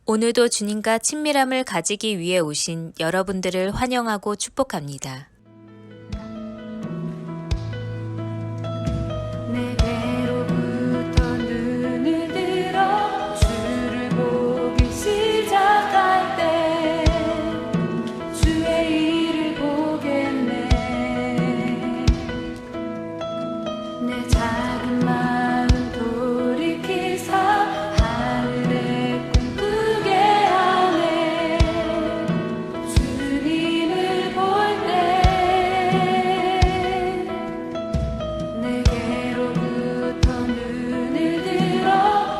오늘도 주님과 친밀함을 가지기 위해 오신 여러분들을 환영하고 축복합니다. 내게로부터 눈을 들어 주를 보기 시작할 때 주의 일을 보겠네. 내 작은 마음 돌이키사 하늘에 꿈꾸게 하네. 주님을 볼 때 내게로부터 눈을 들어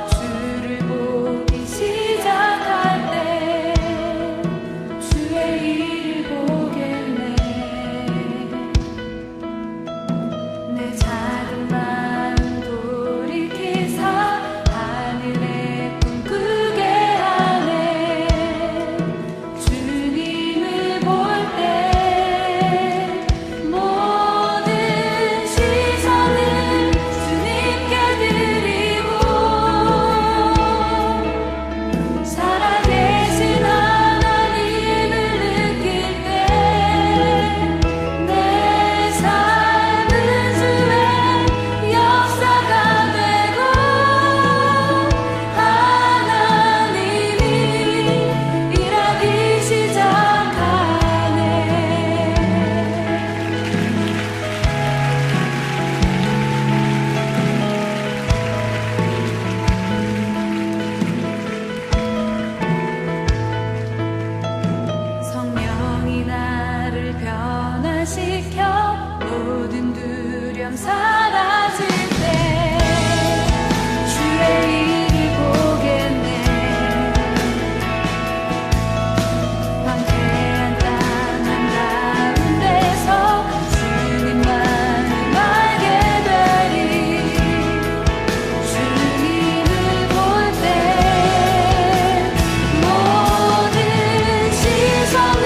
주를 보기 시작할 때 주의 일을 보겠네. 내 작은 마음 돌이키사 하늘에 꿈꾸게 하네. 주님을 볼 때 모든 시선을 주님께 드리고 살아계신 하나님을 느낄 때 내 삶은 주의 역사가 되고 하나님이 일하기 시작하네. 성령이 나를 변화시켜 모든 두려움 사라질 때 주의 일을 보겠네. 황폐한 땅 한가운데서 주님만을 알게 되리. 주님을 볼 때 모든 시선을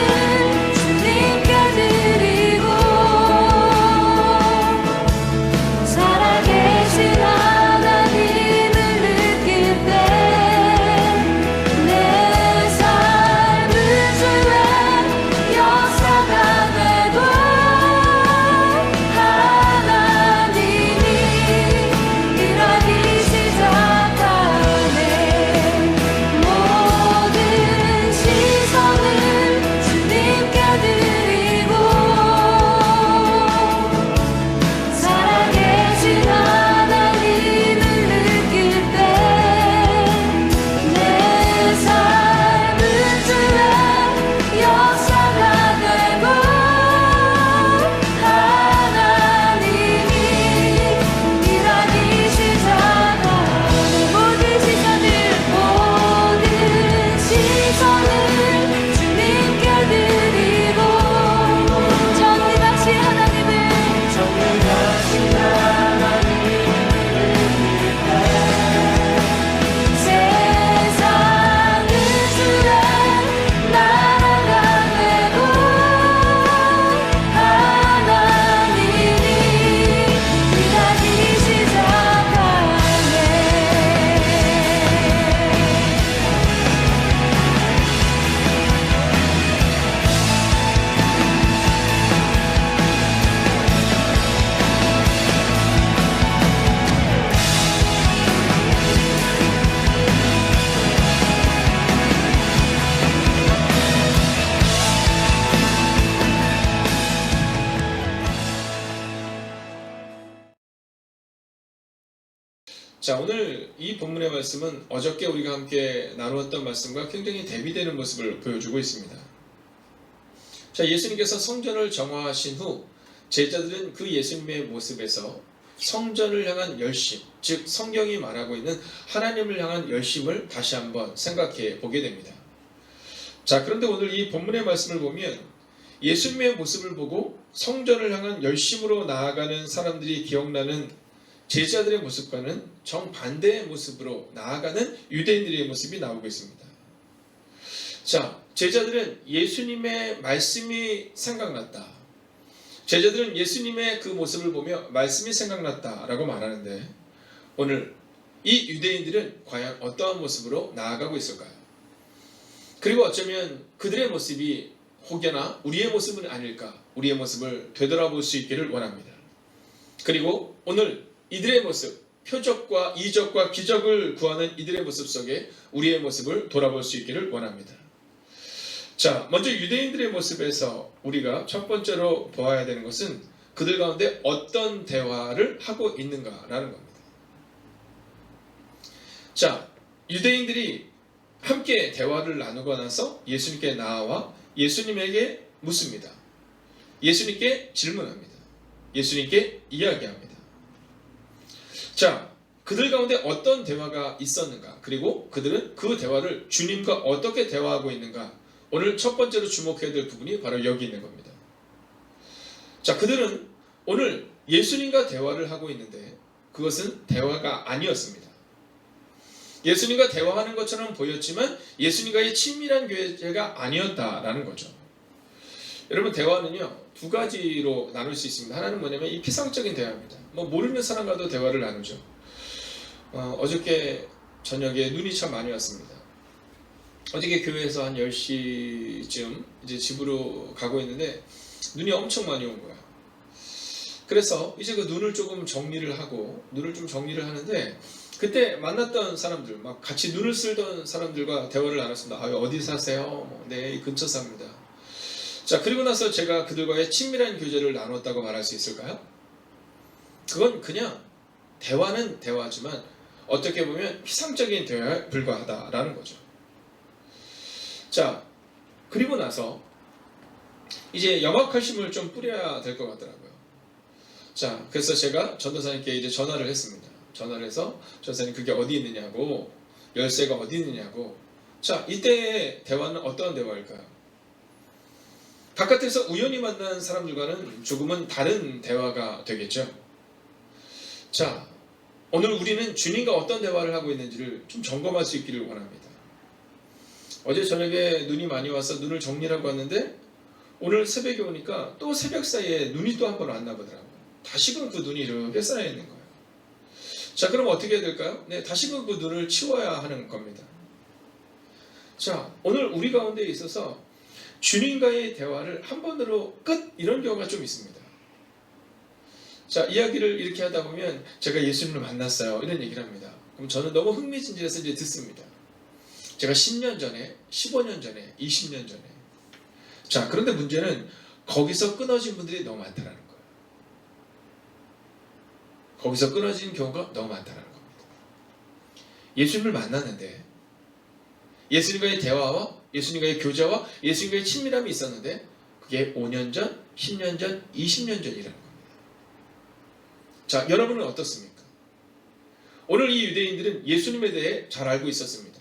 주님께 드리고 살아계신 하나님을 느낄 때 내 삶은 주의 역사가 되고 하나님이 일하기 시작하네. 모든 시선을 주님께 드리고 살아계신 하나님을 느낄 때 내 삶은 주의 역사가 되고 하나님이 일하기 시작하네. 모든 시선을 주님께 드리고 정의하신 하나님을 세상은 주의 나라가 되고 하나님이 일하기 시작하네. 자, 오늘 이 본문의 말씀은 어저께 우리가 함께 나누었던 말씀과 굉장히 대비되는 모습을 보여주고 있습니다. 자, 예수님께서 성전을 정화하신 후 제자들은 그 예수님의 모습에서 성전을 향한 열심, 즉 성경이 말하고 있는 하나님을 향한 열심을 다시 한번 생각해 보게 됩니다. 자, 그런데 오늘 이 본문의 말씀을 보면 예수님의 모습을 보고 성전을 향한 열심으로 나아가는 사람들이 기억나는 제자들의 모습과는 정반대의 모습으로 나아가는 유대인들의 모습이 나오고 있습니다. 자, 제자들은 예수님의 말씀이 생각났다. 제자들은 예수님의 그 모습을 보며 말씀이 생각났다라고 말하는데 오늘 이 유대인들은 과연 어떠한 모습으로 나아가고 있을까요? 그리고 어쩌면 그들의 모습이 혹여나 우리의 모습은 아닐까, 우리의 모습을 되돌아볼 수 있기를 원합니다. 그리고 오늘 이들의 모습, 표적과 이적과 기적을 구하는 이들의 모습 속에 우리의 모습을 돌아볼 수 있기를 원합니다. 자, 먼저 유대인들의 모습에서 우리가 첫 번째로 보아야 되는 것은 그들 가운데 어떤 대화를 하고 있는가라는 겁니다. 자, 유대인들이 함께 대화를 나누고 나서 예수님께 나와 예수님에게 묻습니다. 예수님께 질문합니다. 예수님께 이야기합니다. 자, 그들 가운데 어떤 대화가 있었는가, 그리고 그들은 그 대화를 주님과 어떻게 대화하고 있는가, 오늘 첫 번째로 주목해야 될 부분이 바로 여기 있는 겁니다. 자, 그들은 오늘 예수님과 대화를 하고 있는데 그것은 대화가 아니었습니다. 예수님과 대화하는 것처럼 보였지만 예수님과의 친밀한 교제가 아니었다라는 거죠. 여러분, 대화는요 두 가지로 나눌 수 있습니다. 하나는 뭐냐면 이 피상적인 대화입니다. 모르는 사람과도 대화를 나누죠. 어저께 저녁에 눈이 참 많이 왔습니다. 어저께 교회에서 한 10시쯤 이제 집으로 가고 있는데 눈이 엄청 많이 온 거야. 그래서 이제 그 눈을 조금 정리를 하는데 그때 만났던 사람들, 막 같이 눈을 쓸던 사람들과 대화를 나눴습니다. 어디 사세요? 네, 이 근처 삽니다. 자, 그리고 나서 제가 그들과의 친밀한 교제를 나눴다고 말할 수 있을까요? 그건 그냥 대화는 대화지만 어떻게 보면 피상적인 대화에 불과하다라는 거죠. 자, 그리고 나서 이제 염화칼슘을 좀 뿌려야 될 것 같더라고요. 자, 그래서 제가 전도사님께 이제 전화를 했습니다. 전화를 해서 전도사님 그게 어디 있느냐고, 열쇠가 어디 있느냐고. 자, 이때의 대화는 어떠한 대화일까요? 바깥에서 우연히 만난 사람들과는 조금은 다른 대화가 되겠죠. 자, 오늘 우리는 주님과 어떤 대화를 하고 있는지를 좀 점검할 수 있기를 원합니다. 어제 저녁에 눈이 많이 와서 눈을 정리하고 왔는데 오늘 새벽에 오니까 또 새벽 사이에 눈이 또 한 번 왔나 보더라고요. 다시금 그 눈이 이렇게 쌓여 있는 거예요. 자, 그럼 어떻게 해야 될까요? 네, 다시금 그 눈을 치워야 하는 겁니다. 자, 오늘 우리 가운데 있어서 주님과의 대화를 한 번으로 끝, 이런 경우가 좀 있습니다. 자, 이야기를 이렇게 하다 보면 제가 예수님을 만났어요, 이런 얘기를 합니다. 그럼 저는 너무 흥미진진해서 이제 듣습니다. 제가 10년 전에, 15년 전에, 20년 전에. 자, 그런데 문제는 거기서 끊어진 분들이 너무 많다는 거예요. 거기서 끊어진 경우가 너무 많다는 겁니다. 예수님을 만났는데 예수님과의 대화와 예수님과의 교제와 예수님과의 친밀함이 있었는데 그게 5년 전, 10년 전, 20년 전이라는 겁니다. 자, 여러분은 어떻습니까? 오늘 이 유대인들은 예수님에 대해 잘 알고 있었습니다.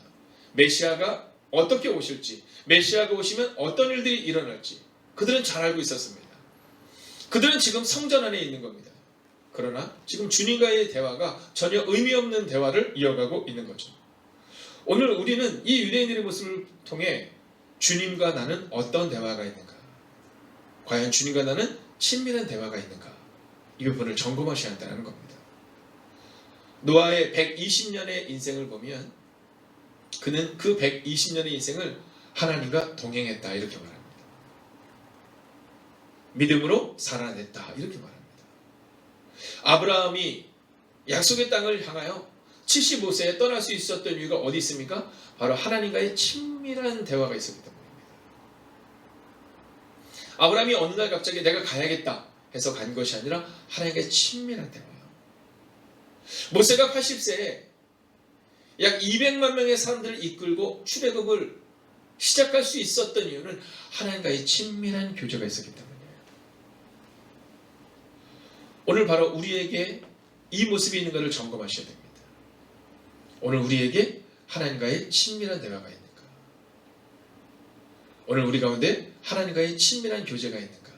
메시아가 어떻게 오실지, 메시아가 오시면 어떤 일들이 일어날지 그들은 잘 알고 있었습니다. 그들은 지금 성전 안에 있는 겁니다. 그러나 지금 주님과의 대화가 전혀 의미 없는 대화를 이어가고 있는 거죠. 오늘 우리는 이 유대인들의 모습을 통해 주님과 나는 어떤 대화가 있는가, 과연 주님과 나는 친밀한 대화가 있는가, 이 부분을 점검하셔야 한다는 겁니다. 노아의 120년의 인생을 보면 그는 그 120년의 인생을 하나님과 동행했다, 이렇게 말합니다. 믿음으로 살아냈다, 이렇게 말합니다. 아브라함이 약속의 땅을 향하여 75세에 떠날 수 있었던 이유가 어디 있습니까? 바로 하나님과의 친밀한 대화가 있었기 때문입니다. 아브라함이 어느 날 갑자기 내가 가야겠다 해서 간 것이 아니라 하나님과의 친밀한 대화예요. 모세가 80세에 약 200만 명의 사람들을 이끌고 출애굽을 시작할 수 있었던 이유는 하나님과의 친밀한 교제가 있었기 때문이에요. 오늘 바로 우리에게 이 모습이 있는 것을 점검하셔야 됩니다. 오늘 우리에게 하나님과의 친밀한 대화가 있는가? 오늘 우리 가운데 하나님과의 친밀한 교제가 있는가?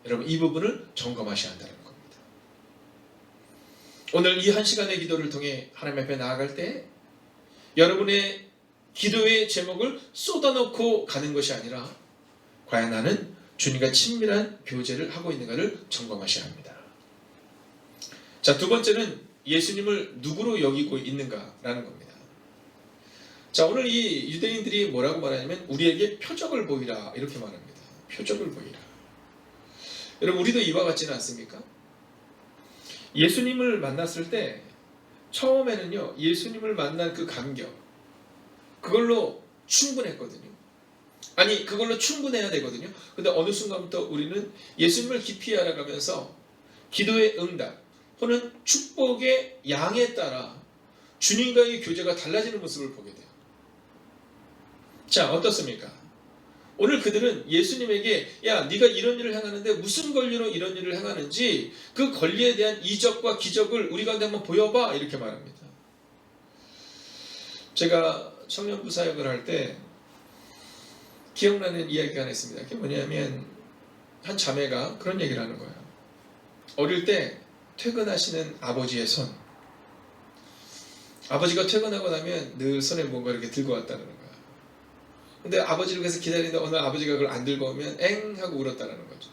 여러분, 이 부분을 점검하셔야 한다는 겁니다. 오늘 이 한 시간의 기도를 통해 하나님 앞에 나아갈 때 여러분의 기도의 제목을 쏟아놓고 가는 것이 아니라 과연 나는 주님과 친밀한 교제를 하고 있는가를 점검하셔야 합니다. 자, 두 번째는 예수님을 누구로 여기고 있는가라는 겁니다. 자, 오늘 이 유대인들이 뭐라고 말하냐면 우리에게 표적을 보이라 이렇게 말합니다. 표적을 보이라. 여러분, 우리도 이와 같지는 않습니까? 예수님을 만났을 때 처음에는요, 예수님을 만난 그 감격, 그걸로 충분했거든요. 아니, 그걸로 충분해야 되거든요. 근데 어느 순간부터 우리는 예수님을 깊이 알아가면서 기도의 응답 혹은 축복의 양에 따라 주님과의 교제가 달라지는 모습을 보게 돼요. 자, 어떻습니까? 오늘 그들은 예수님에게 야, 네가 이런 일을 행하는데 무슨 권리로 이런 일을 행하는지 그 권리에 대한 이적과 기적을 우리 가운데 한번 보여봐 이렇게 말합니다. 제가 청년부 사역을 할 때 기억나는 이야기가 하나 있습니다. 그게 뭐냐면 한 자매가 그런 얘기를 하는 거예요. 어릴 때 퇴근하시는 아버지의 손, 아버지가 퇴근하고 나면 늘 손에 뭔가 이렇게 들고 왔다는 거예요. 근데 아버지를 위해서 기다리는데 어느 아버지가 그걸 안 들고 오면 엥 하고 울었다는 거죠.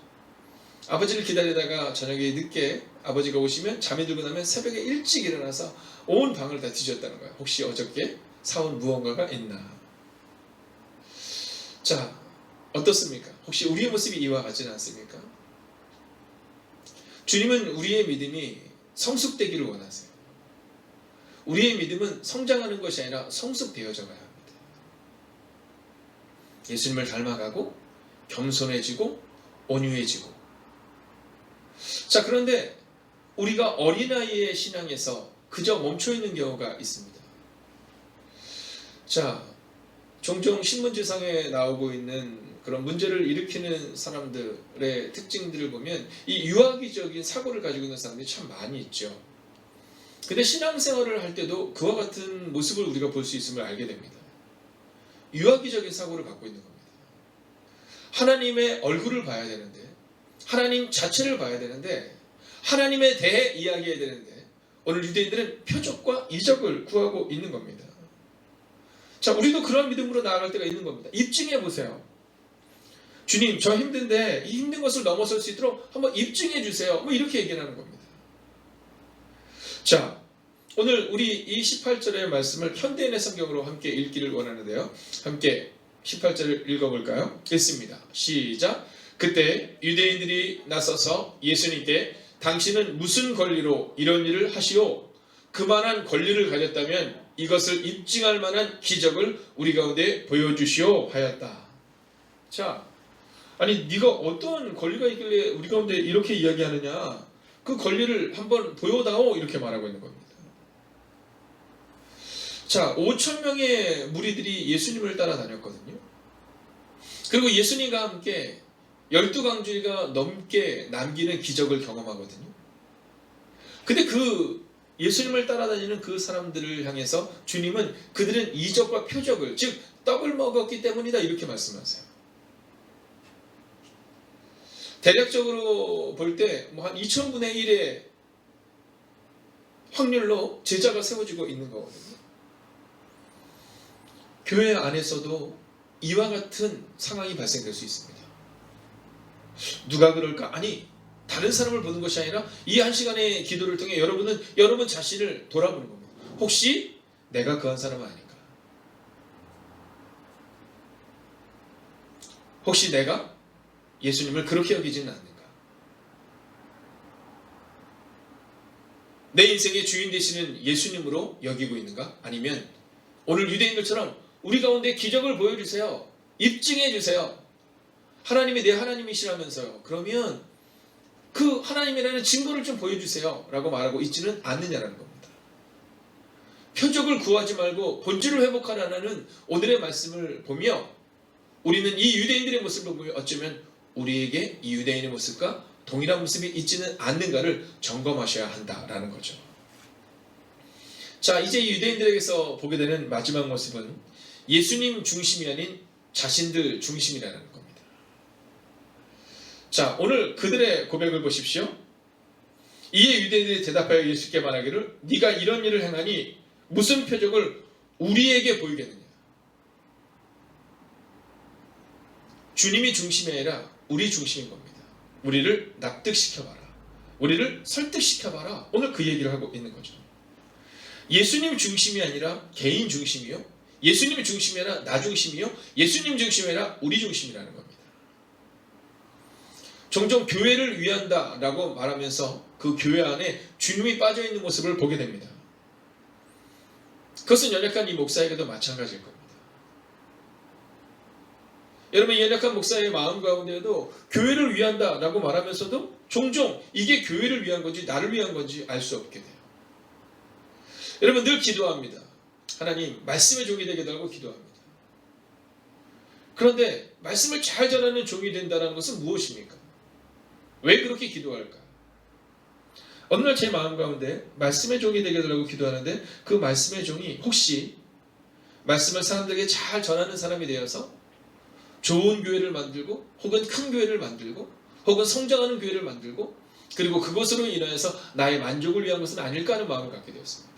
아버지를 기다리다가 저녁에 늦게 아버지가 오시면 잠이 들고 나면 새벽에 일찍 일어나서 온 방을 다 뒤졌다는 거예요. 혹시 어저께 사온 무언가가 있나. 자, 어떻습니까? 혹시 우리의 모습이 이와 같지는 않습니까? 주님은 우리의 믿음이 성숙되기를 원하세요. 우리의 믿음은 성장하는 것이 아니라 성숙되어져 가야 합니다. 예수님을 닮아가고 겸손해지고 온유해지고. 자, 그런데 우리가 어린아이의 신앙에서 그저 멈춰있는 경우가 있습니다. 자, 종종 신문지상에 나오고 있는 그런 문제를 일으키는 사람들의 특징들을 보면 이 유아기적인 사고를 가지고 있는 사람들이 참 많이 있죠. 근데 신앙생활을 할 때도 그와 같은 모습을 우리가 볼 수 있음을 알게 됩니다. 유아기적인 사고를 갖고 있는 겁니다. 하나님의 얼굴을 봐야 되는데, 하나님 자체를 봐야 되는데, 하나님에 대해 이야기해야 되는데, 오늘 유대인들은 표적과 이적을 구하고 있는 겁니다. 자, 우리도 그런 믿음으로 나아갈 때가 있는 겁니다. 입증해 보세요. 주님, 저 힘든데 이 힘든 것을 넘어설 수 있도록 한번 입증해 주세요. 뭐 이렇게 얘기하는 겁니다. 자, 오늘 우리 이 18절의 말씀을 현대인의 성경으로 함께 읽기를 원하는데요. 함께 18절을 읽어볼까요? 읽습니다. 시작. 그때 유대인들이 나서서 예수님께 당신은 무슨 권리로 이런 일을 하시오? 그만한 권리를 가졌다면 이것을 입증할 만한 기적을 우리 가운데 보여주시오 하였다. 자, 아니 네가 어떤 권리가 있길래 우리 가운데 이렇게 이야기하느냐? 그 권리를 한번 보여다오 이렇게 말하고 있는 겁니다. 자, 5,000명의 무리들이 예수님을 따라다녔거든요. 그리고 예수님과 함께 12강주일가 넘게 남기는 기적을 경험하거든요. 근데 그 예수님을 따라다니는 그 사람들을 향해서 주님은 그들은 이적과 표적을, 즉 떡을 먹었기 때문이다 이렇게 말씀하세요. 대략적으로 볼 때 뭐 한 2000분의 1의 확률로 제자가 세워지고 있는 거거든요. 교회 안에서도 이와 같은 상황이 발생될 수 있습니다. 누가 그럴까? 아니, 다른 사람을 보는 것이 아니라 이 한 시간의 기도를 통해 여러분은 여러분 자신을 돌아보는 겁니다. 혹시 내가 그 한 사람은 아닌가? 혹시 내가 예수님을 그렇게 여기지는 않는가? 내 인생의 주인 되시는 예수님으로 여기고 있는가? 아니면 오늘 유대인들처럼 우리 가운데 기적을 보여주세요. 입증해 주세요. 하나님이 내 하나님이시라면서요. 그러면 그 하나님이라는 증거를 좀 보여주세요 라고 말하고 있지는 않느냐라는 겁니다. 표적을 구하지 말고 본질을 회복하라는 오늘의 말씀을 보며 우리는 이 유대인들의 모습을 보며 어쩌면 우리에게 이 유대인의 모습과 동일한 모습이 있지는 않는가를 점검하셔야 한다라는 거죠. 자, 이제 이 유대인들에게서 보게 되는 마지막 모습은 예수님 중심이 아닌 자신들 중심이라는 겁니다. 자, 오늘 그들의 고백을 보십시오. 이에 유대인들이 대답하여 예수께 말하기를 네가 이런 일을 행하니 무슨 표적을 우리에게 보이겠느냐. 주님이 중심이 아니라 우리 중심인 겁니다. 우리를 납득시켜봐라. 우리를 설득시켜봐라. 오늘 그 얘기를 하고 있는 거죠. 예수님 중심이 아니라 개인 중심이요. 예수님 중심이 아니라 나 중심이요, 예수님 중심이 아니라 우리 중심이라는 겁니다. 종종 교회를 위한다라고 말하면서 그 교회 안에 주님이 빠져있는 모습을 보게 됩니다. 그것은 연약한 이 목사에게도 마찬가지일 겁니다. 여러분, 연약한 목사의 마음 가운데에도 교회를 위한다라고 말하면서도 종종 이게 교회를 위한 건지 나를 위한 건지 알 수 없게 돼요. 여러분, 늘 기도합니다. 하나님, 말씀의 종이 되게 달라고 기도합니다. 그런데 말씀을 잘 전하는 종이 된다는 것은 무엇입니까? 왜 그렇게 기도할까? 어느 날 제 마음 가운데 말씀의 종이 되게 달라고 기도하는데 그 말씀의 종이 혹시 말씀을 사람들에게 잘 전하는 사람이 되어서 좋은 교회를 만들고 혹은 큰 교회를 만들고 혹은 성장하는 교회를 만들고 그리고 그것으로 인하여서 나의 만족을 위한 것은 아닐까 하는 마음을 갖게 되었습니다.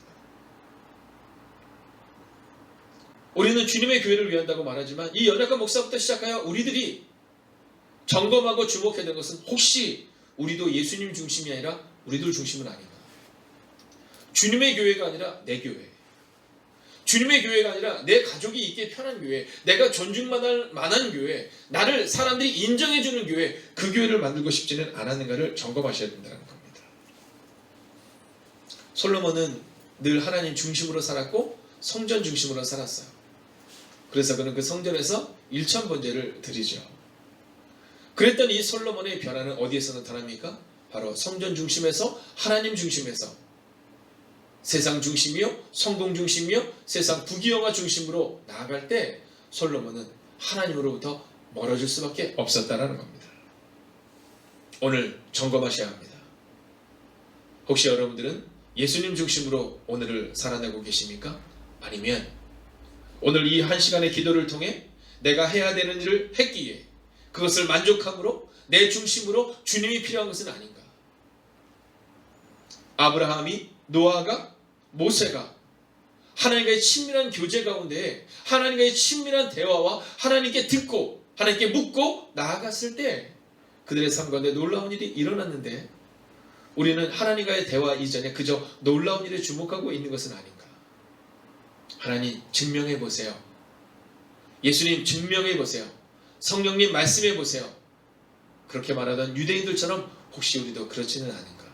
우리는 주님의 교회를 위한다고 말하지만 이 연약한 목사부터 시작하여 우리들이 점검하고 주목해야 되는 것은 혹시 우리도 예수님 중심이 아니라 우리들 중심은 아닌가? 주님의 교회가 아니라 내 교회, 주님의 교회가 아니라 내 가족이 있기에 편한 교회, 내가 존중받을 만한 교회, 나를 사람들이 인정해주는 교회, 그 교회를 만들고 싶지는 않았는가를 점검하셔야 된다는 겁니다. 솔로몬은 늘 하나님 중심으로 살았고 성전 중심으로 살았어요. 그래서 그는 그 성전에서 1000번제를 드리죠. 그랬더니 이 솔로몬의 변화는 어디에서 나타납니까? 바로 성전 중심에서 하나님 중심에서 세상 중심이요, 성공 중심이요, 세상 부귀영화 중심으로 나아갈 때 솔로몬은 하나님으로부터 멀어질 수밖에 없었다는 겁니다. 오늘 점검하셔야 합니다. 혹시 여러분들은 예수님 중심으로 오늘을 살아내고 계십니까? 아니면 오늘 이 한 시간의 기도를 통해 내가 해야 되는 일을 했기에 그것을 만족함으로 내 중심으로 주님이 필요한 것은 아닌가? 아브라함이, 노아가, 모세가 하나님과의 친밀한 교제 가운데 하나님과의 친밀한 대화와 하나님께 듣고 하나님께 묻고 나아갔을 때 그들의 삶 가운데 놀라운 일이 일어났는데 우리는 하나님과의 대화 이전에 그저 놀라운 일에 주목하고 있는 것은 아닌가? 하나님 증명해 보세요. 예수님 증명해 보세요. 성령님 말씀해 보세요. 그렇게 말하던 유대인들처럼 혹시 우리도 그렇지는 않은가?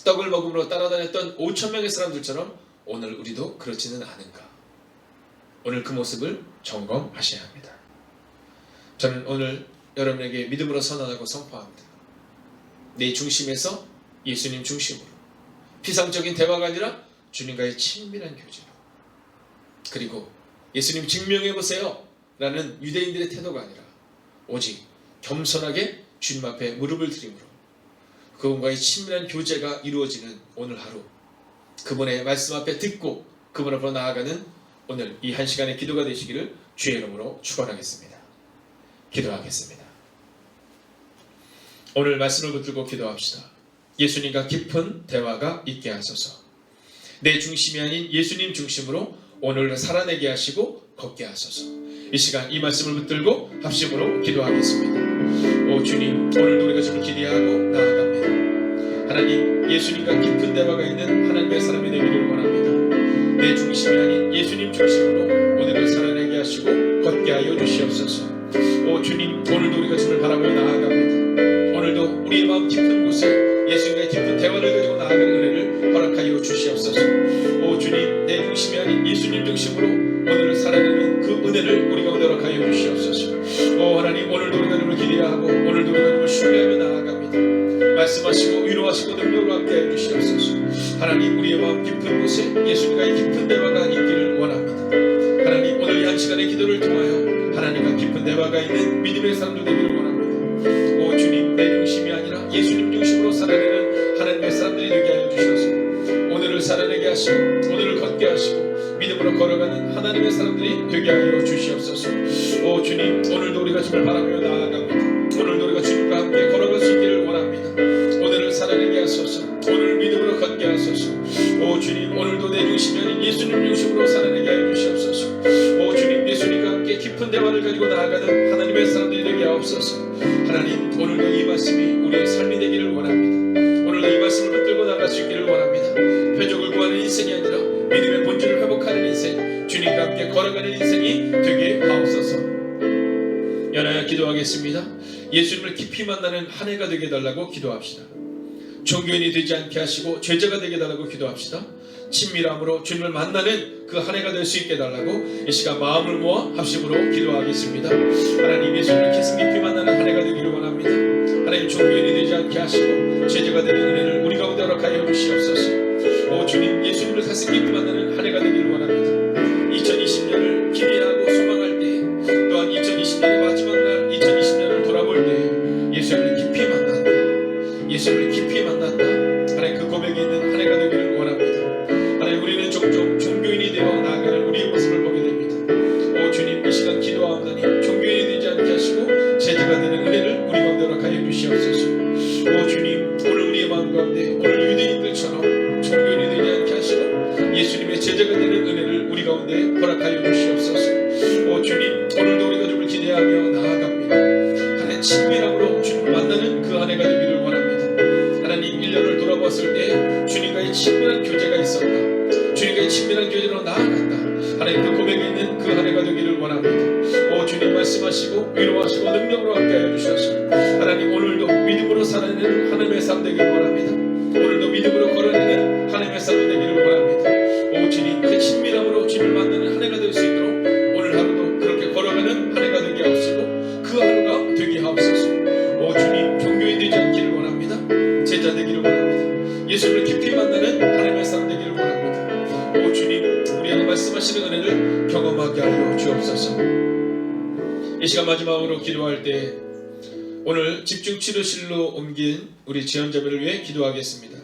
떡을 먹음으로 따라다녔던 5,000명의 사람들처럼 오늘 우리도 그렇지는 않은가? 오늘 그 모습을 점검하셔야 합니다. 저는 오늘 여러분에게 믿음으로 선언하고 선포합니다. 내 중심에서 예수님 중심으로 피상적인 대화가 아니라 주님과의 친밀한 교제로 그리고 예수님 증명해보세요 라는 유대인들의 태도가 아니라 오직 겸손하게 주님 앞에 무릎을 드림으로 그분과의 친밀한 교제가 이루어지는 오늘 하루 그분의 말씀 앞에 듣고 그분 앞으로 나아가는 오늘 이 한 시간의 기도가 되시기를 주의 이름으로 축원하겠습니다. 기도하겠습니다. 오늘 말씀을 붙들고 기도합시다. 예수님과 깊은 대화가 있게 하소서. 내 중심이 아닌 예수님 중심으로 오늘 살아내게 하시고 걷게 하소서. 이 시간 이 말씀을 붙들고 합심으로 기도하겠습니다. 오 주님, 오늘도 우리가 주를 기대하고 나아갑니다. 하나님, 예수님과 깊은 대화가 있는 하나님의 사람이 되기를 원합니다. 내 중심이 아닌 예수님 중심으로 오늘을 살아내게 하시고 걷게 하여 주시옵소서. 오 주님, 오늘도 우리가 주를 바라보며 나아갑니다. 오늘도 우리의 마음 깊은 곳에 예수님과 깊은 대화를 가지고 나아가는 은혜를 허락하여 주시옵소서. 오 주님, 내 중심이 아닌 예수님 중심으로 오늘을 살아내는 그 은혜를 우리 가운데 허락하여 주시옵소서. 오 하나님, 오늘도 우리가 주를 기대하고 오늘도 우리가 주를 신뢰하며 나아갑니다. 말씀하시고 위로하시고 능력으로 함께해 주시옵소서. 하나님, 우리의 마음 깊은 곳에 예수님과의 깊은 대화가 있기를 원합니다. 하나님, 오늘 이 한 시간의 기도를 통하여 하나님과 깊은 대화가 있는 믿음의 사람들 되기를 원합니다. 오 주님, 내 중심이 아니라 예수님 중심으로 살아내는 하나님의 사람들이 되게 하여 주셔서 오늘을 살아내게 하시고 오늘을 걷게 하시고 믿음으로 걸어가는 하나님의 사람들이 되게 하여 주시옵소서. 오 주님, 오늘도 우리가 주를 바라보며 나아갑니다. 오늘도 우리가 주님과 함께 걸어갈 수 있기를 원합니다. 오늘을 살아내게 하소서. 오늘 믿음으로 걷게 하소서. 오 주님, 오늘도 내 중심이 아닌 예수님 중심으로 살아내게 하여 주시옵소서. 오 주님, 예수님과 함께 깊은 대화를 가지고 나아가는 하나님의 사람들이 되게 하옵소서. 하나님, 오늘도 이 말씀이 우리의 삶이 되기를 원합니다. 오늘도 이 말씀을 붙들고 나갈 수 있기를 원합니다. 표적을 구하는 인생이 아니라 믿음의 본질을 회복하는 인생, 주님과 가운데 걸어가는 인생이 되게 하옵소서. 연하여 기도하겠습니다. 예수님을 깊이 만나는 한 해가 되게 해달라고 기도합시다. 종교인이 되지 않게 하시고 죄자가 되게 해달라고 기도합시다. 친밀함으로 주님을 만나는 그 한 해가 될 수 있게 해달라고 이 시간 마음을 모아 합심으로 기도하겠습니다. 하나님, 예수님을 가슴 깊이 만나는 한 해가 되기를 원합니다. 하나님, 종교인이 되지 않게 하시고 죄자가 되는 은혜를 우리 가운데 허락하여 주시옵소서. 오 주님, 예수님을 가슴 깊이 만나는 한 해가 되기를 원합니다. 2020년을 기대하고 소망할 때, 또한 2020년의 마지막 날 2020년을 돌아볼 때 예수님을 깊이 만난다, 예수님을 깊이 만난다, 하나님 그 고백이 있는 한 해가 되기를 원합니다. 하나님, 우리는 종종 종교인이 되어 나아가는 우리의 모습을 보게 됩니다. 오 주님, 이 시간 기도하오니 종교인이 되지 않게 하시고 제자가 되는 은혜를 우리 가운데 허락하여 주시옵소서. 오 주님, 오늘 우리의 마음 가운데 오늘 유대인들처럼 종교인이 되지 않게 하시고 예수님의 제자가 되는 은혜를 우리 가운데 허락하여 주시옵소서. 오 주님, 오늘도 우리가 주님을 기대하며 나아갑니다. 하나님, 친밀함으로 주님을 만나는 그 한 해가 되기를 원합니다. 하나님, 1년을 돌아봤을 때 주님과의 친밀한 교제가 있었다, 주님과의 친밀한 교제로 나아갔다, 하나님 그 고백이 있는 그 한 해가 되기를 원합니다. 오 주님, 말씀하시고 위로하시고 능력으로 함께하여 주셔서 하나님, 오늘도 믿음으로 살아내는 하나님의 삶 되기를 원합니다. 오늘도 믿음으로 걸어내는 하나님의 삶 되기를 원합니다. 오 주님, 그 친밀함으로 주님을 만나는 한 해가 될 수 있도록 오늘 하루도 그렇게 걸어가는 한 해가 되게 하옵시고 그 하루가 되게 하옵소서. 오 주님, 종교인 되지 않기를 원합니다. 제자 되기를 원합니다. 예수를 깊이 만나는 하나님의 삶 되기를 원합니다. 오 주님, 우리에게 말씀하시는 은혜를 경험하게 하여 주옵소서. 이 시간 마지막으로 기도할 때 오늘 집중치료실로 옮긴 우리 지원자매를 위해 기도하겠습니다.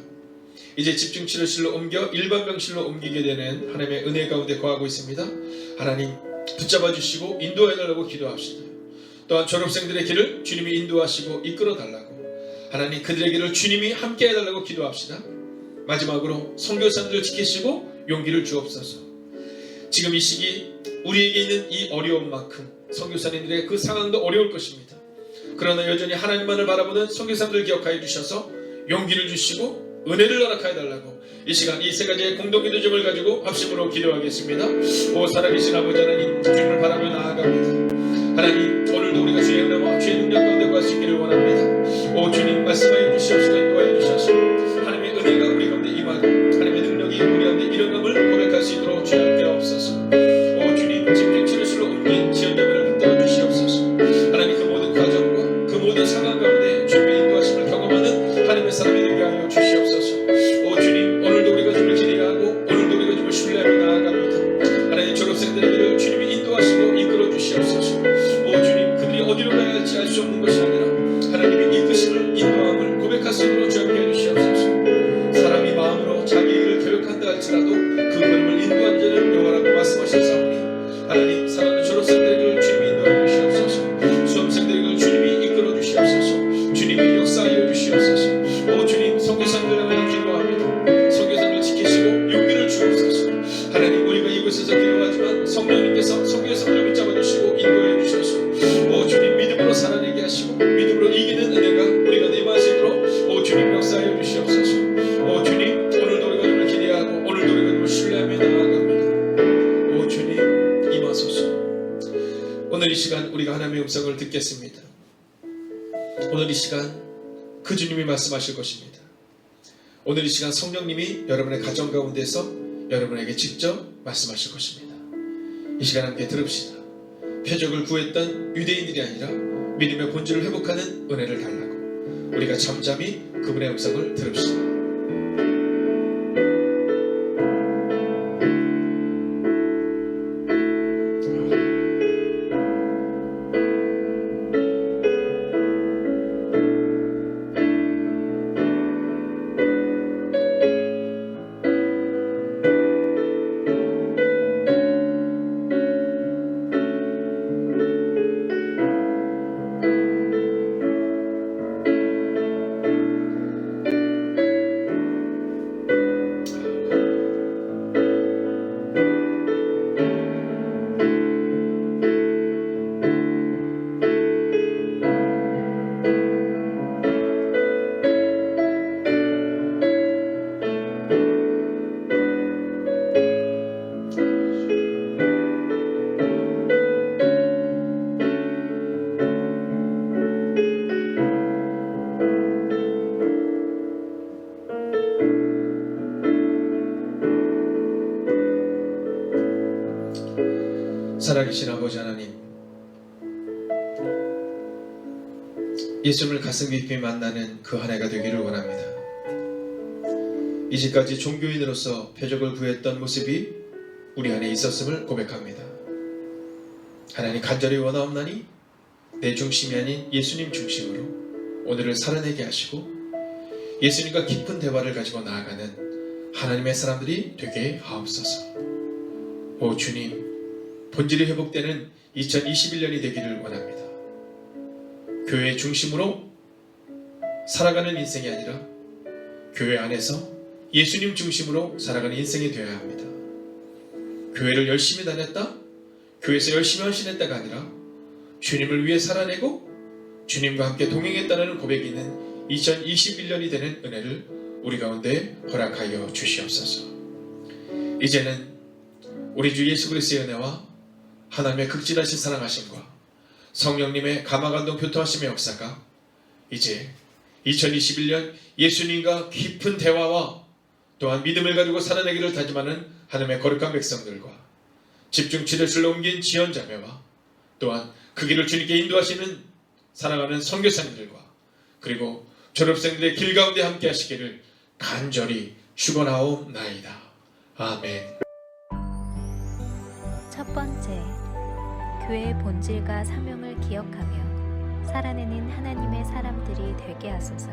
이제 집중치료실로 옮겨 일반병실로 옮기게 되는 하나님의 은혜 가운데 거하고 있습니다. 하나님, 붙잡아 주시고 인도해 달라고 기도합시다. 또한 졸업생들의 길을 주님이 인도하시고 이끌어 달라고, 하나님 그들의 길을 주님이 함께 해달라고 기도합시다. 마지막으로 선교사님들 지키시고 용기를 주옵소서. 지금 이 시기 우리에게 있는 이 어려움만큼 선교사님들의 그 상황도 어려울 것입니다. 그러나 여전히 하나님만을 바라보는 선교사님들 기억하여 주셔서 용기를 주시고 은혜를 허락하여 달라고 이 시간 이 세 가지의 공동기도 점을 가지고 합심으로 기도하겠습니다. 오 살아계신 아버지 하나님, 주님을 바라며 나아갑니다. 하나님, 오늘도 우리가 주의 은혜와 주의 능력 가운데 구할 수 있기를 원합니다. 오 주님, 말씀하여 주시옵시고 인도하여 주시옵시고 하나님의 은혜가 우리 가운데 임하고 하나님의 능력이 우리 가운데 일어남을 고백할 수 있도록 주여 함께 하옵소서. 오 주님, 집중치료실로 옮긴 지원자들을 붙들어 주시옵소서. 하나님, 그 모든 가정과 그 모든 상황 가운데 주님의 인도하심을 경험하는 하나님의 사람이 되게 하여 주시옵소서. 오 주님, 오늘도 우리가 주님을 기대하고 오늘도 우리가 주님을 신뢰하며 나아갑니다. 하나님, 졸업생들의 길을 주님이 인도하시고 이끌어 주시옵소서. 오 주님, 그들이 어디로 가야 할지 알 수 없는 것이 아니라 하나님의 이끄심을 인도함을 고백할 수 있도록 주님께 해주시옵소서. 사람이 마음으로 자기 일을 계획한다 할지라도 그 걸음을 인도한 자는 여호와라고 말씀하셨사오니 하나님, 사랑하는 졸업생들의 길을 주님이 인도하여 주시옵소서. 수험생들의 길을 주님이 이끌어 주시옵소서. 주님이 역사하여 주시옵소서. 오 주님, 선교사님들을 위해 기도합니다. 선교사님을 지키시고 용기를 주옵소서. 하나님, 우리가 이곳에서 기도하지만 성령님께서 선교사님을 붙잡아 주시고 인도해 주셔서 오 주님, 믿음으로 살아내게 하시고 믿음으로 이기는 은혜가 우리가 내마시도록 오 주님 역사하여 주시옵소서. 오 주님, 오늘도 우리가 주님을 기대하고 오늘도 우리가 주님을 신뢰하며 나아갑니다. 오 주님, 임하소서. 오늘 이 시간 우리가 하나님의 음성을 듣겠습니다. 오늘 이 시간 그 주님이 말씀하실 것입니다. 오늘 이 시간 성령님이 여러분의 가정 가운데서 여러분에게 직접 말씀하실 것입니다. 이 시간 함께 들읍시다. 표적을 구했던 유대인들이 아니라 믿음의 본질을 회복하는 은혜를 달라고 우리가 잠잠히 그분의 음성을 들읍시다. 살아계신 아버지 하나님, 예수님을 가슴 깊이 만나는 그 한 해가 되기를 원합니다. 이제까지 종교인으로서 표적을 구했던 모습이 우리 안에 있었음을 고백합니다. 하나님, 간절히 원하옵나니 내 중심이 아닌 예수님 중심으로 오늘을 살아내게 하시고 예수님과 깊은 대화를 가지고 나아가는 하나님의 사람들이 되게 하옵소서. 오 주님, 본질이 회복되는 2021년이 되기를 원합니다. 교회 중심으로 살아가는 인생이 아니라 교회 안에서 예수님 중심으로 살아가는 인생이 되어야 합니다. 교회를 열심히 다녔다, 교회에서 열심히 헌신했다가 아니라 주님을 위해 살아내고 주님과 함께 동행했다는 고백이 있는 2021년이 되는 은혜를 우리 가운데 허락하여 주시옵소서. 이제는 우리 주 예수 그리스도의 은혜와 하나님의 극진하신 사랑하심과 성령님의 감화감동 교통하심의 역사가 이제 2021년 예수님과 깊은 대화와 또한 믿음을 가지고 살아내기를 다짐하는 하나님의 거룩한 백성들과 집중치료실로 옮긴 지연자매와 또한 그 길을 주님께 인도하시는 사랑하는 선교사님들과 그리고 졸업생들의 길 가운데 함께 하시기를 간절히 축원하옵나이다. 아멘. 첫 번째, 교회의 본질과 사명을 기억하며 살아내는 하나님의 사람들이 되게 하소서.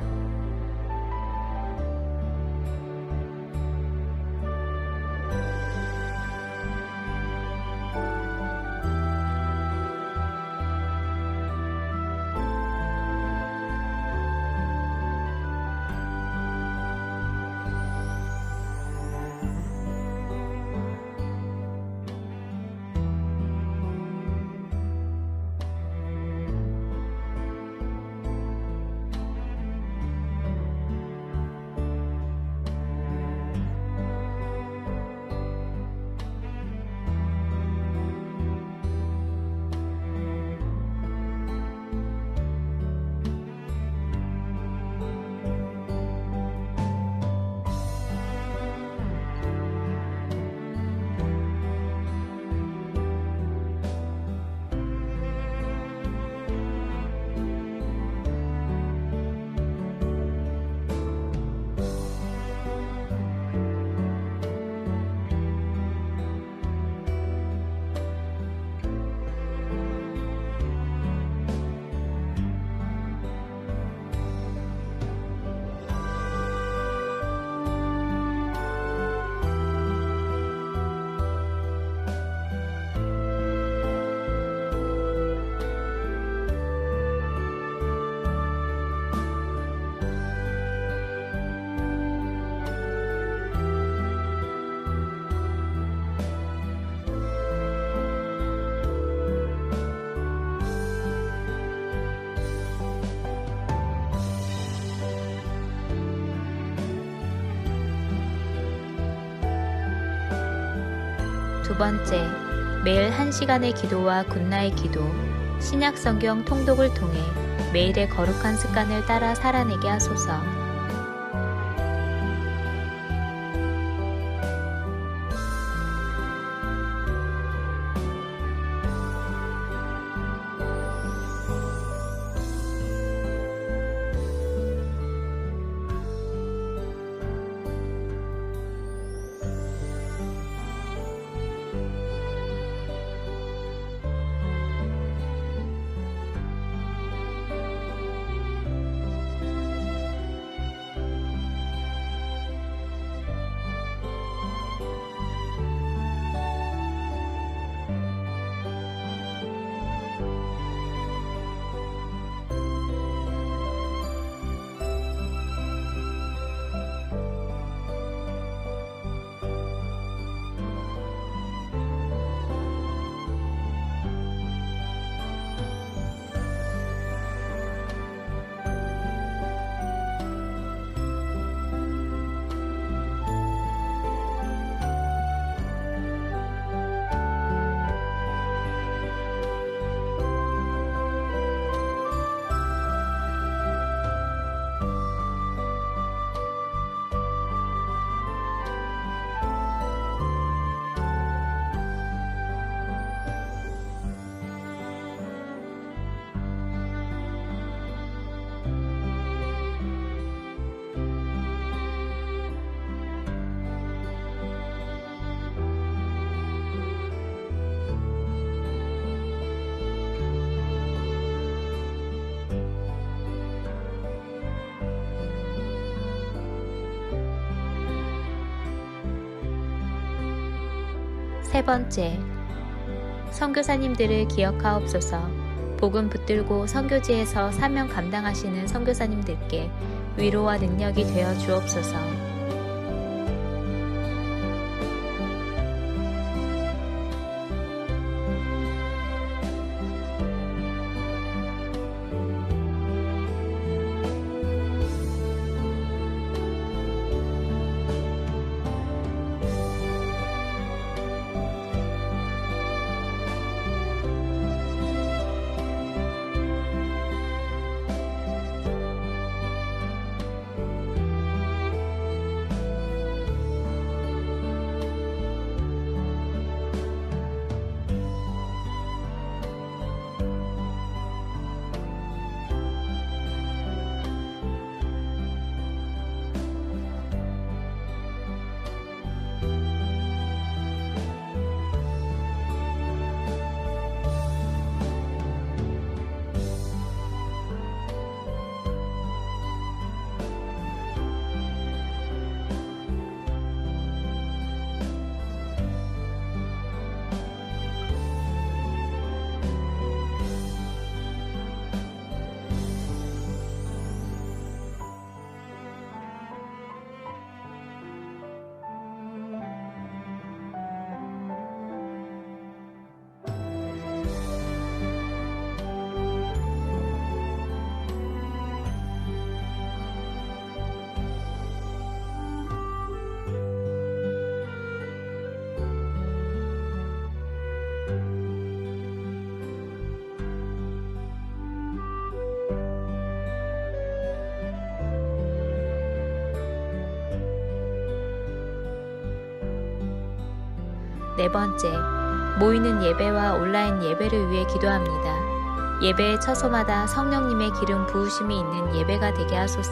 두 번째, 매일 1시간의 기도와 굿나잇 기도, 신약 성경 통독을 통해 매일의 거룩한 습관을 따라 살아내게 하소서. 세 번째, 선교사님들을 기억하옵소서. 복음 붙들고 선교지에서 사명 감당하시는 선교사님들께 위로와 능력이 되어 주옵소서. 네 번째, 모이는 예배와 온라인 예배를 위해 기도합니다. 예배의 처소마다 성령님의 기름 부으심이 있는 예배가 되게 하소서.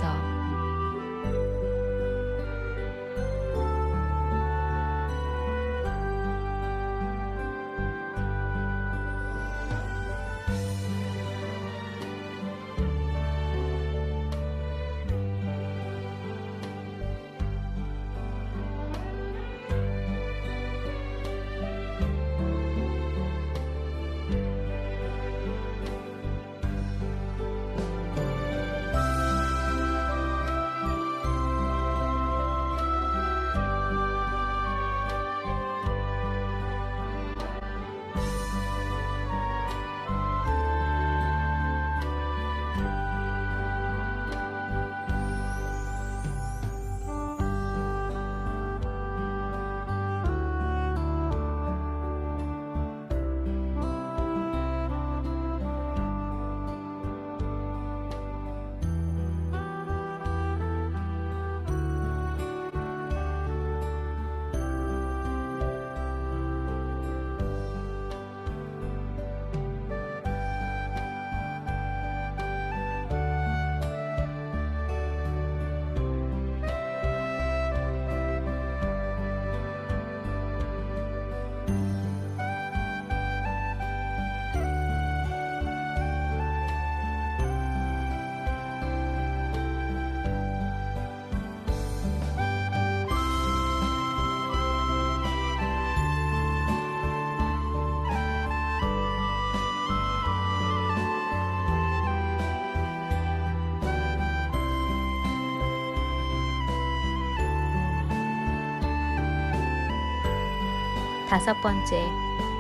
다섯 번째,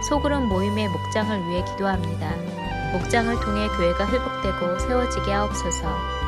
소그룹 모임의 목장을 위해 기도합니다. 목장을 통해 교회가 회복되고 세워지게 하옵소서.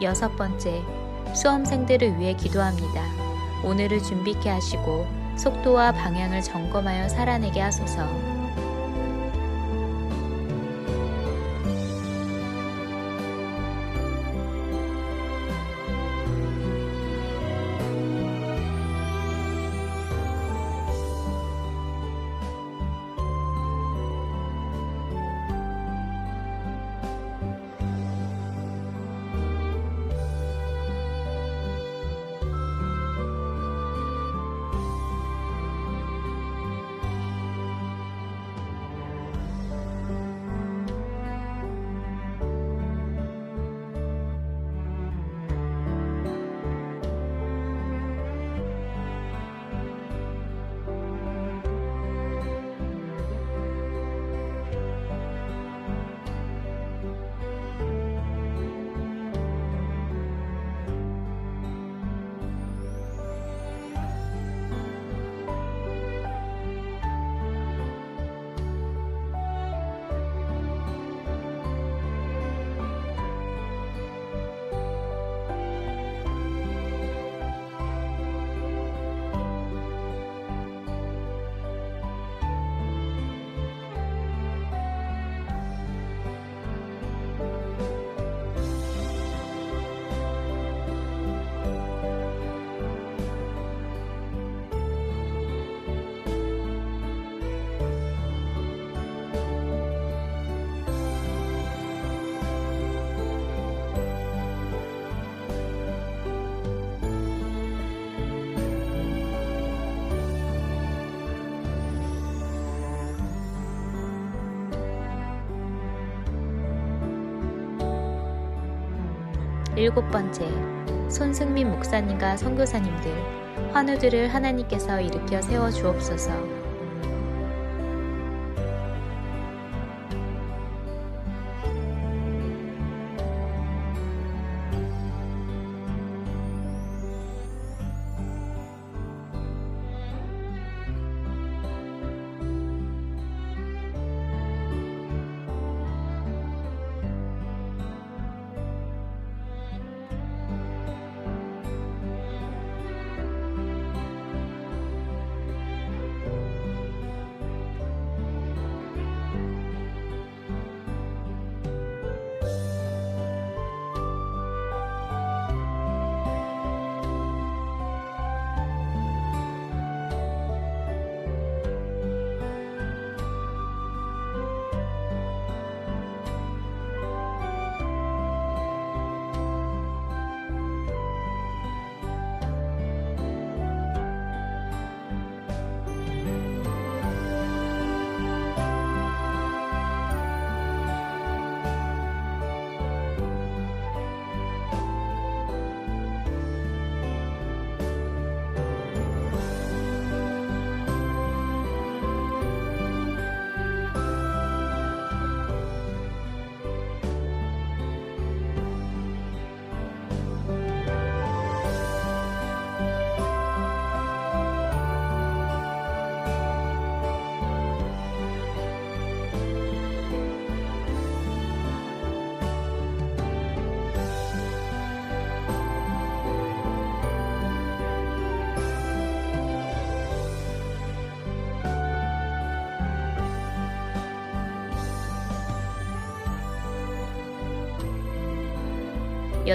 6번째, 수험생들을 위해 기도합니다. 오늘을 준비케 하시고 속도와 방향을 점검하여 살아내게 하소서. 7번째, 손승민 목사님과 선교사님들, 환우들을 하나님께서 일으켜 세워 주옵소서.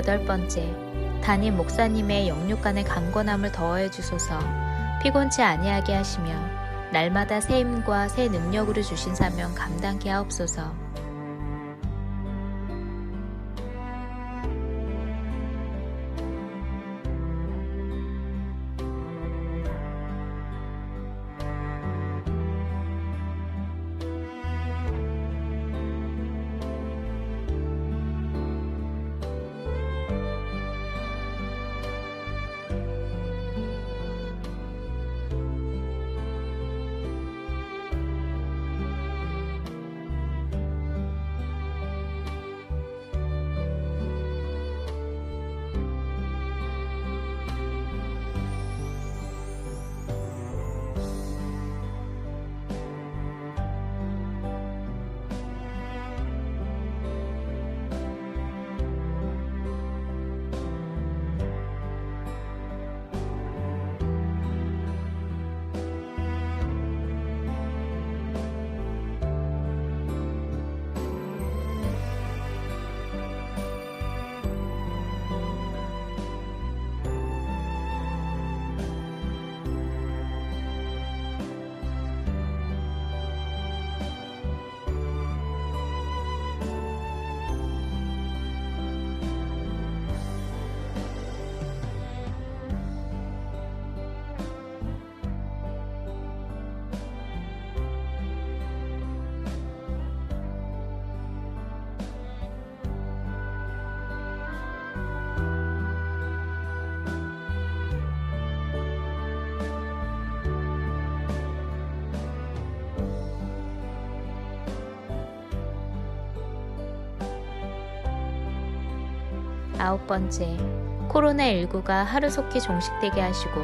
8번째, 담임 목사님의 영육간의 강건함을 더하여 주소서. 피곤치 아니하게 하시며 날마다 새 힘과 새 능력으로 주신 사명 감당케 하옵소서. 9번째, 코로나19가 하루속히 종식되게 하시고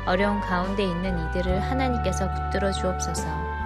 어려운 가운데 있는 이들을 하나님께서 붙들어 주옵소서.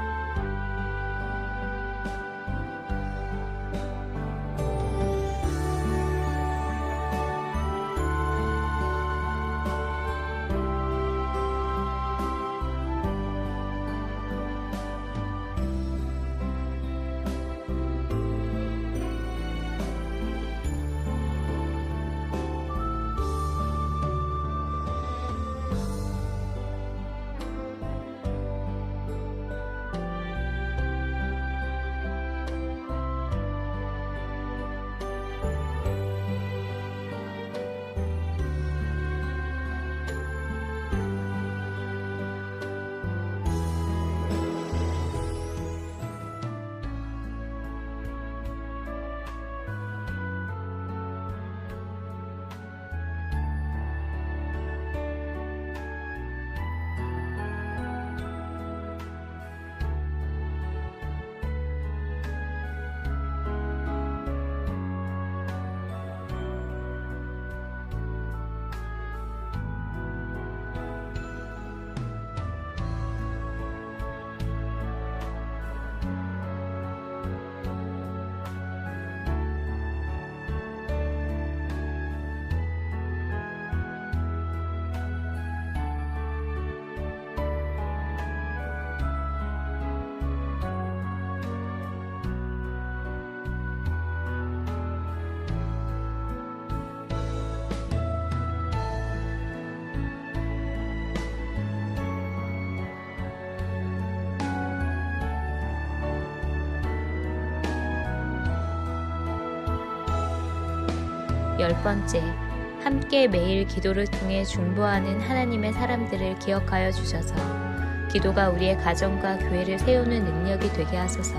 열 번째, 함께 매일 기도를 통해 중보하는 하나님의 사람들을 기억하여 주셔서 기도가 우리의 가정과 교회를 세우는 능력이 되게 하소서.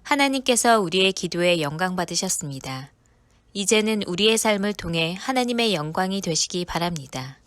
하나님께서 우리의 기도에 영광 받으셨습니다. 이제는 우리의 삶을 통해 하나님의 영광이 되시기 바랍니다.